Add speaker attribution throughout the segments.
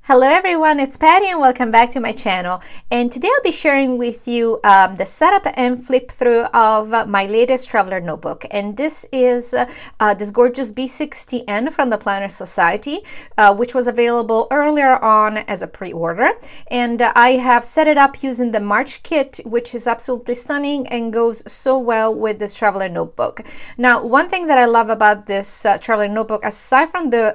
Speaker 1: Hello everyone, it's Patty and welcome back to my channel. And today I'll be sharing with you the setup and flip through of my latest traveler notebook. And this is this gorgeous B60N from the Planner Society, which was available earlier on as a pre-order. And I have set it up using the March kit, which is absolutely stunning and goes so well with this traveler notebook. Now, one thing that I love about this traveler notebook, aside from the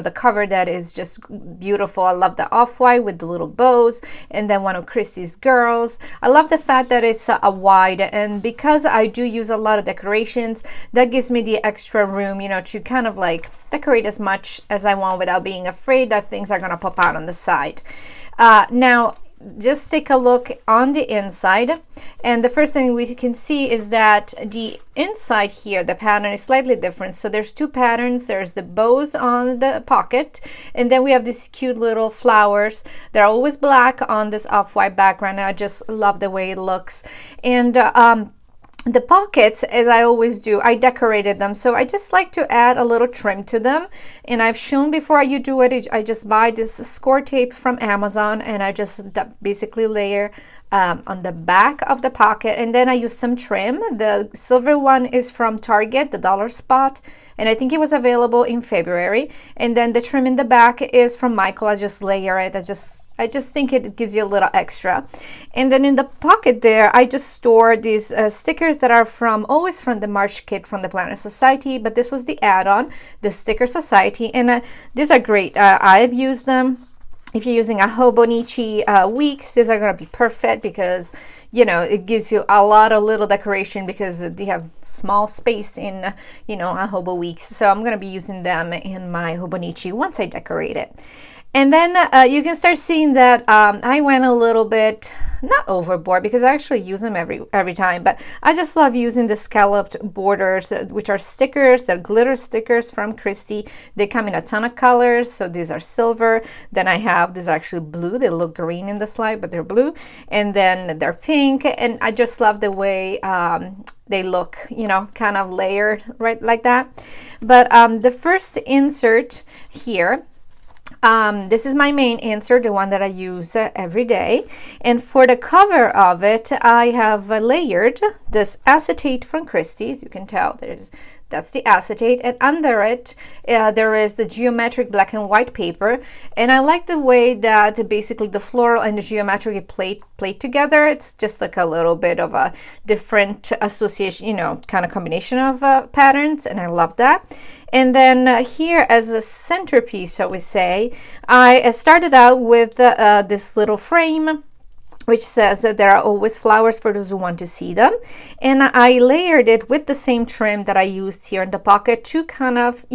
Speaker 1: the cover that is just beautiful. I love the off-white with the little bows, and then one of Christie's girls. I love the fact that it's a wide, and because I do use a lot of decorations, that gives me the extra room, to kind of like decorate as much as I want without being afraid that things are gonna pop out on the side. Now, just take a look on the inside, and the first thing we can see is that the inside here, the pattern is slightly different. So there's two patterns. There's the bows on the pocket, and then we have these cute little flowers. They're always black on this off-white background. I just love the way it looks. And the pockets, as I always do, I decorated them, so I just like to add a little trim to them. And I've shown before you do it, I just buy this score tape from Amazon, and I just basically layer on the back of the pocket, and then I use some trim. The silver one is from Target, the Dollar Spot, and I think it was available in February. And then the trim in the back is from Michael. I just layer it. I just think it gives you a little extra. And then in the pocket there, I just store these stickers that are always from the March kit from the Planner Society, but this was the add-on, the Sticker Society, and these are great. I've used them. If you're using a Hobonichi weeks, these are going to be perfect because, it gives you a lot of little decoration because you have small space in, a Hobo weeks. So I'm going to be using them in my Hobonichi once I decorate it. And then you can start seeing that I went a little bit, not overboard, because I actually use them every time, but I just love using the scalloped borders, which are stickers. They're glitter stickers from Christie. They come in a ton of colors. So these are silver. Then I have, these are actually blue. They look green in the slide, but they're blue. And then they're pink. And I just love the way they look, kind of layered, right, like that. But the first insert here, this is my main insert, the one that I use every day. And for the cover of it, I have layered this acetate from Christie. As you can tell, that's the acetate, and under it there is the geometric black and white paper. And I like the way that basically the floral and the geometric played together. It's just like a little bit of a different association, kind of combination of patterns, and I love that. And then here as a centerpiece, shall we say, I started out with this little frame which says that there are always flowers for those who want to see them. And I layered it with the same trim that I used here in the pocket to kind of,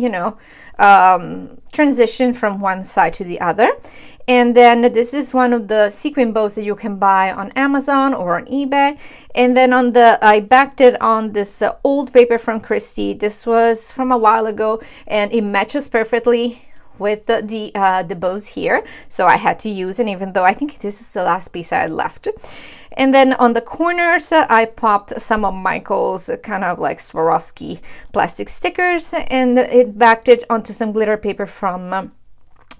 Speaker 1: transition from one side to the other. And then this is one of the sequin bows that you can buy on Amazon or on eBay. And then I backed it on this old paper from Christie. This was from a while ago, and it matches perfectly with the bows here, so I had to use it, even though I think this is the last piece I had left. And then on the corners, I popped some of Michael's kind of like Swarovski plastic stickers, and it backed it onto some glitter paper from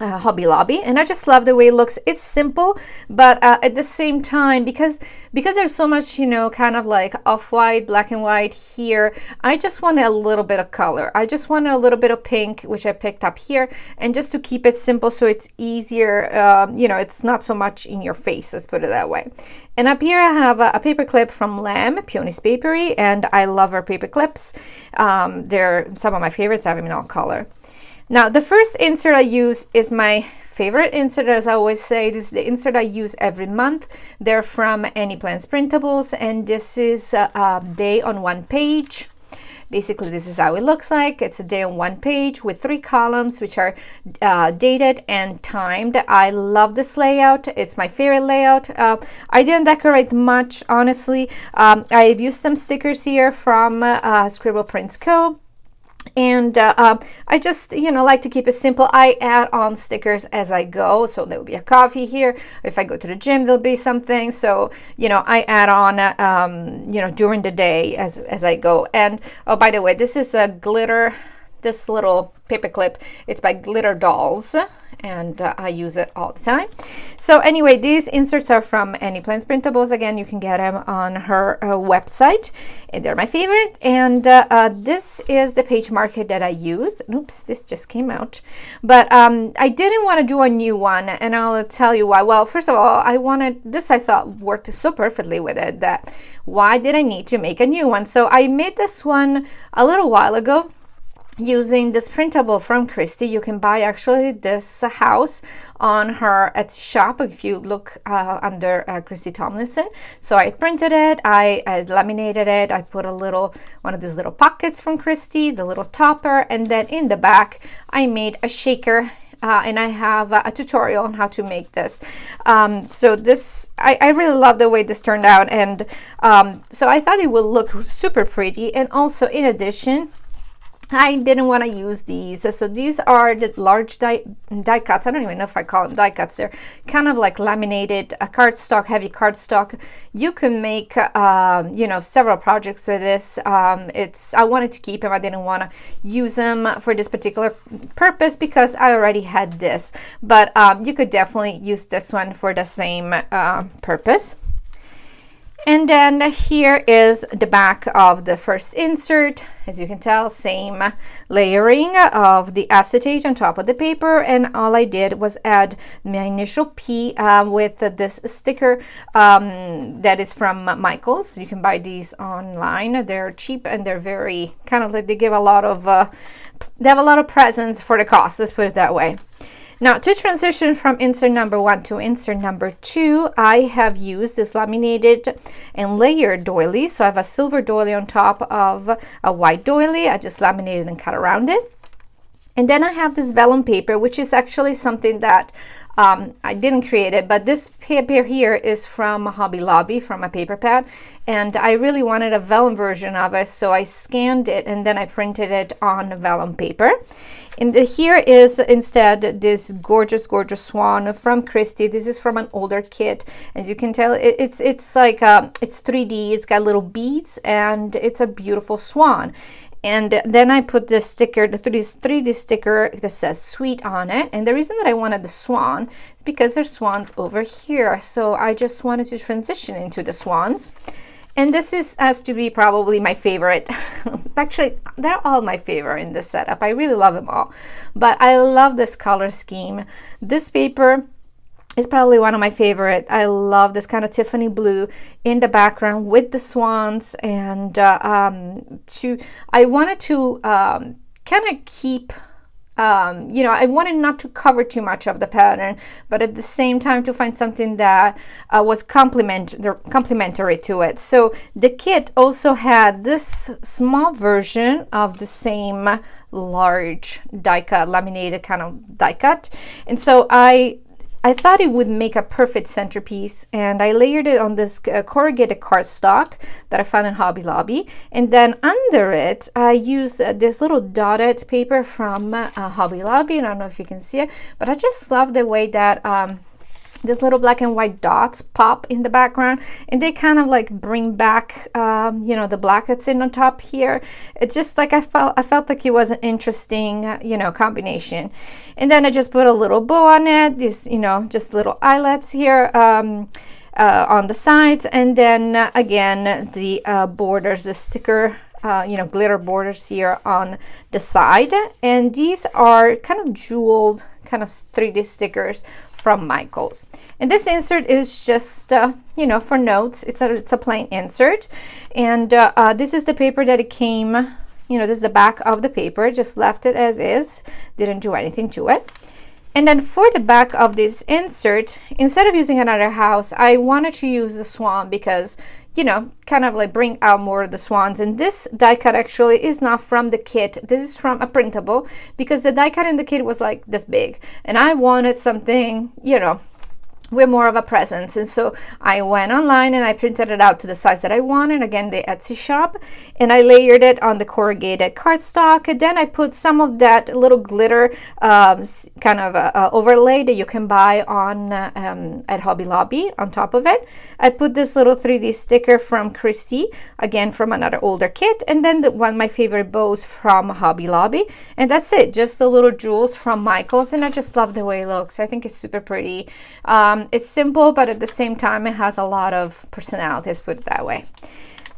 Speaker 1: Hobby Lobby, and I just love the way it looks. It's simple, but at the same time, because there's so much, kind of like off-white, black and white here, I just wanted a little bit of color. I just wanted a little bit of pink, which I picked up here, and just to keep it simple so it's easier, it's not so much in your face, let's put it that way. And up here I have a paper clip from PeoniesPaperie, and I love her paper clips. They're some of my favorites. I have them in all color. Now, the first insert I use is my favorite insert, as I always say. This is the insert I use every month. They're from AnniePlansPrintables, and this is a day on one page. Basically, this is how it looks like. It's a day on one page with 3 columns, which are dated and timed. I love this layout. It's my favorite layout. I didn't decorate much, honestly. I've used some stickers here from Scribbleprintsco. And I just, like to keep it simple. I add on stickers as I go. So there will be a coffee here. If I go to the gym, there'll be something. So, I add on, during the day as I go. And, oh, by the way, this is a glitter this little paper clip. It's by Glitter Dolls, and I use it all the time. So anyway, these inserts are from AnniePlansPrintables. Again, you can get them on her website, and they're my favorite. And this is the page marker that I used. Oops, this just came out. But I didn't want to do a new one, and I'll tell you why. Well, first of all, I wanted this, I thought worked so perfectly with it that why did I need to make a new one? So I made this one a little while ago using this printable from Christy. You can buy actually this house on her Etsy shop if you look under Christy Tomlinson. So I printed it, I laminated it, I put one of these little pockets from Christy, the little topper, and then in the back I made a shaker. And I have a tutorial on how to make this. So this, I really love the way this turned out, and so I thought it would look super pretty. And also, in addition, I didn't want to use these. So these are the large die cuts. I don't even know if I call them die cuts. They're kind of like laminated cardstock, heavy cardstock. You can make, you know, several projects with this. I wanted to keep them. I didn't want to use them for this particular purpose because I already had this. But you could definitely use this one for the same purpose. And then here is the back of the first insert. As you can tell, same layering of the acetate on top of the paper, and all I did was add my initial P with this sticker that is from Michaels. You can buy these online. They're cheap and they're very kind of like they give a lot of they have a lot of presents for the cost, let's put it that way. Now, to transition from insert number 1 to insert number 2, I have used this laminated and layered doily. So I have a silver doily on top of a white doily. I just laminated and cut around it. And then I have this vellum paper, which is actually something that I didn't create it, but this paper here is from Hobby Lobby, from a paper pad, and I really wanted a vellum version of it, so I scanned it and then I printed it on vellum paper. And here is instead this gorgeous, gorgeous swan from Christy. This is from an older kit. As you can tell, it's like it's 3D. It's got little beads, and it's a beautiful swan. And then I put this sticker, the 3D sticker that says sweet on it. And the reason that I wanted the swan is because there's swans over here. So I just wanted to transition into the swans. And this has to be probably my favorite. Actually, they're all my favorite in this setup. I really love them all. But I love this color scheme. This paper is probably one of my favorite. I love this kind of Tiffany blue in the background with the swans, and I wanted to kind of keep you know, I wanted not to cover too much of the pattern, but at the same time to find something that was complementary to it. So the kit also had this small version of the same large die cut, laminated kind of die cut, and so I thought it would make a perfect centerpiece, and I layered it on this corrugated cardstock that I found in Hobby Lobby. And then under it, I used this little dotted paper from Hobby Lobby. I don't know if you can see it, but I just love the way that these little black and white dots pop in the background, and they kind of like bring back you know, the black that's in on top here. It's just like I felt like it was an interesting you know, combination. And then I just put a little bow on it, this, you know, just little eyelets here on the sides, and then again the borders, the sticker you know, glitter borders here on the side. And these are kind of jeweled kind of 3D stickers from Michaels. And this insert is just you know, for notes. It's a plain insert, and this is the paper that it came, you know, this is the back of the paper. Just left it as is, didn't do anything to it. And then for the back of this insert, instead of using another house, I wanted to use the swan because, you know, kind of like bring out more of the swans. And this die cut actually is not from the kit. This is from a printable, because the die cut in the kit was like this big, and I wanted something, you know, with more of a presence. And so I went online and I printed it out to the size that I wanted, again the Etsy shop, and I layered it on the corrugated cardstock. And then I put some of that little glitter kind of overlay that you can buy on at Hobby Lobby on top of it. I put this little 3D sticker from Christy, again from another older kit, and then one of my favorite bows from Hobby Lobby, and that's it, just the little jewels from Michaels. And I just love the way it looks. I think it's super pretty. It's simple, but at the same time it has a lot of personality, let's put it that way.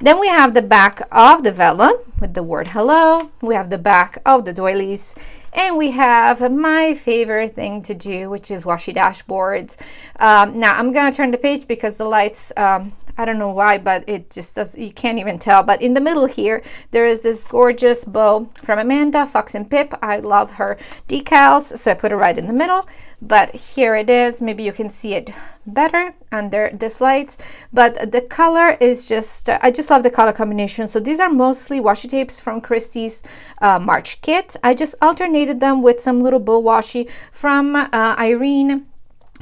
Speaker 1: Then we have the back of the vellum with the word hello. We have the back of the doilies, and we have my favorite thing to do, which is washi dashboards. Now I'm gonna turn the page because the lights, I don't know why, but it just does, you can't even tell. But in the middle here, there is this gorgeous bow from Amanda, Fox and Pip. I love her decals, so I put it right in the middle. But here it is. Maybe you can see it better under this light. But the color is just, I just love the color combination. So these are mostly washi tapes from Christie's March kit. I just alternated them with some little bow washi from Irene,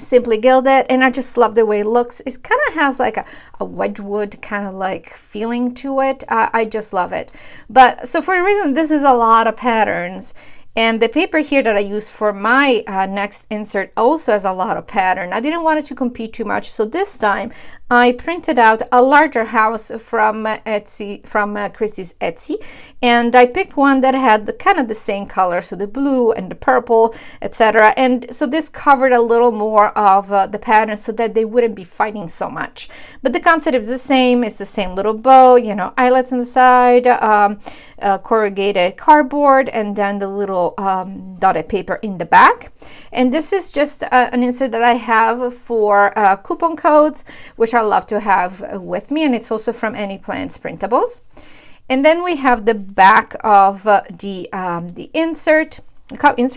Speaker 1: Simply Gilded, and I just love the way it looks. It kind of has like a Wedgwood kind of like feeling to it. I just love it. But so for a reason, this is a lot of patterns. And the paper here that I use for my next insert also has a lot of pattern. I didn't want it to compete too much, so this time I printed out a larger house from Etsy, from Christie's Etsy, and I picked one that had kind of the same color, so the blue and the purple, etc. And so this covered a little more of the pattern so that they wouldn't be fighting so much. But the concept is the same. It's the same little bow, you know, eyelets on the side, corrugated cardboard, and then the little dotted paper in the back. And this is just an insert that I have for coupon codes, which I love to have with me, and it's also from AnniePlansPrintables. And then we have the back of the insert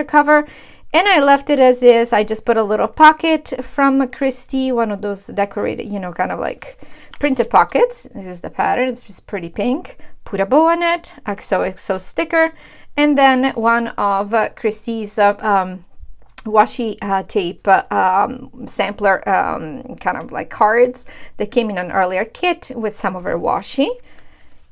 Speaker 1: cover, and I left it as is. I just put a little pocket from Christie, one of those decorated, you know, kind of like printed pockets. This is the pattern. It's just pretty pink. Put a bow on it, XOXO sticker, and then one of Christie's washi tape sampler kind of like cards that came in an earlier kit with some of her washi,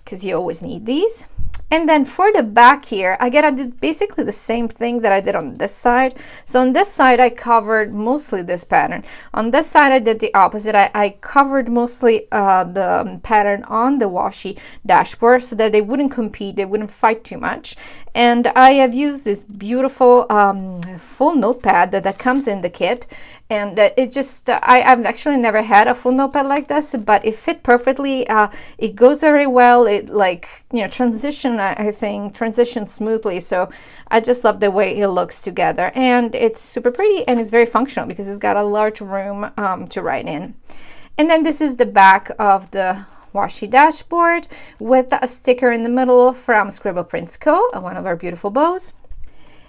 Speaker 1: because you always need these. And then for the back here, I did basically the same thing that I did on this side. So on this side, I covered mostly this pattern. On this side, I did the opposite. I covered mostly the pattern on the washi dashboard so that they wouldn't compete, they wouldn't fight too much. And I have used this beautiful full notepad that comes in the kit. And it just, I've actually never had a full notepad like this, but it fit perfectly. It goes very well. It transitions smoothly. So I just love the way it looks together. And it's super pretty, and it's very functional because it's got a large room to write in. And then this is the back of the washi dashboard with a sticker in the middle from Scribbleprintsco, one of our beautiful bows.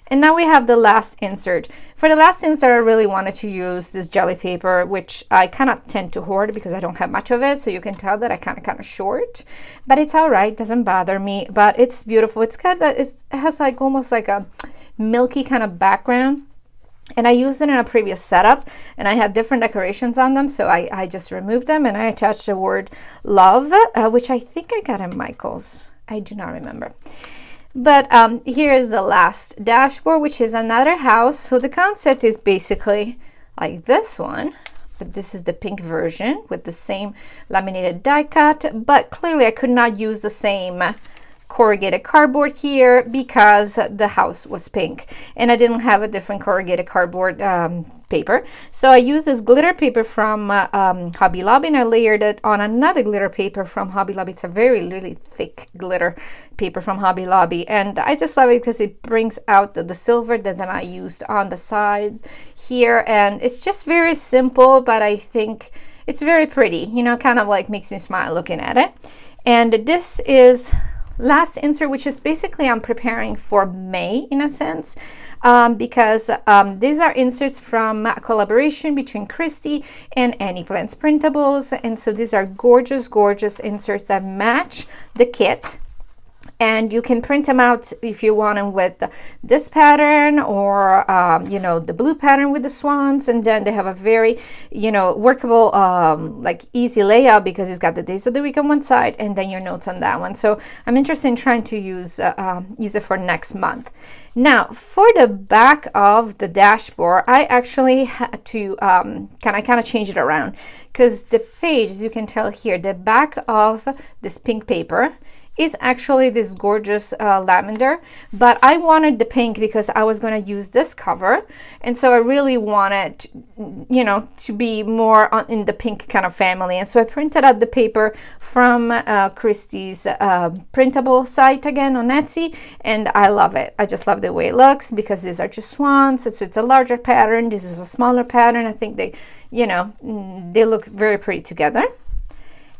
Speaker 1: And now we have the last insert. For the last insert, I really wanted to use this jelly paper, which I kind of tend to hoard because I don't have much of it. So you can tell that I kind of short, but it's all right. Doesn't bother me, but it's beautiful. It's kind of, it has like almost like a milky kind of background. And I used it in a previous setup, and I had different decorations on them. So I just removed them, and I attached the word love, which I think I got in Michael's. I do not remember. But here is the last dashboard, which is another house. So the concept is basically like this one, but this is the pink version with the same laminated die cut. But clearly I could not use the same corrugated cardboard here because the house was pink and I didn't have a different corrugated cardboard paper. So I used this glitter paper from Hobby Lobby, and I layered it on another glitter paper from Hobby Lobby. It's a really thick glitter paper from Hobby Lobby, and I just love it because it brings out the silver that then I used on the side here. And it's just very simple, but I think it's very pretty, you know, kind of like makes me smile looking at it. And this is last insert, which is basically I'm preparing for May in a sense, because these are inserts from a collaboration between Christy and AnniePlansPrintables, and so these are gorgeous inserts that match the kit. And you can print them out if you want them with this pattern, or you know, the blue pattern with the swans. And then they have a very, you know, workable like easy layout, because it's got the days of the week on one side and then your notes on that one. So I'm interested in trying to use it for next month. Now for the back of the dashboard, I actually had to kind of change it around, because the page, as you can tell here, the back of this pink paper is actually this gorgeous lavender, but I wanted the pink because I was going to use this cover, and so I really wanted, you know, to be more in the pink kind of family. And so I printed out the paper from Christie's printable site again on Etsy, and I love it. I just love the way it looks, because these are just swans, so it's a larger pattern, this is a smaller pattern. I think they, you know, they look very pretty together.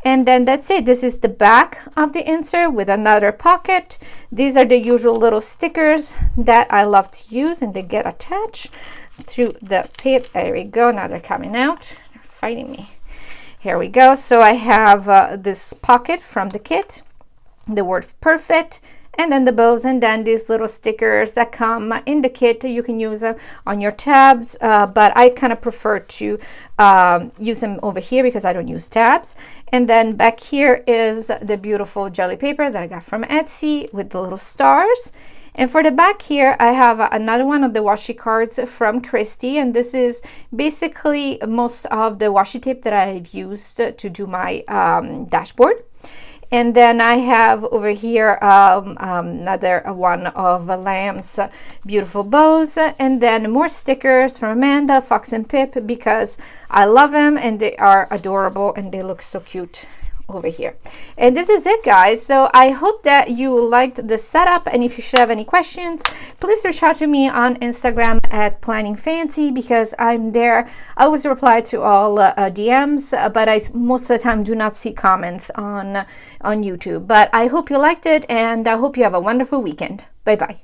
Speaker 1: And then that's it. This is the back of the insert with another pocket. These are the usual little stickers that I love to use, and they get attached to the pip. There we go. Now they're coming out. They're fighting me. Here we go. So I have this pocket from the kit, the word perfect, and then the bows, and then these little stickers that come in the kit. You can use them on your tabs, but I kind of prefer to use them over here because I don't use tabs. And then back here is the beautiful jelly paper that I got from Etsy with the little stars. And for the back here, I have another one of the washi cards from Christie, and this is basically most of the washi tape that I've used to do my dashboard. And then I have over here another one of Lamb's beautiful bows, and then more stickers from Amanda, Fox and Pip, because I love them and they are adorable and they look so cute over here. And this is it, guys. So I hope that you liked the setup, and if you should have any questions, please reach out to me on Instagram at PlanningFancy, because I'm there. I always reply to all DMs, but I most of the time do not see comments on YouTube. But I hope you liked it, and I hope you have a wonderful weekend. Bye bye.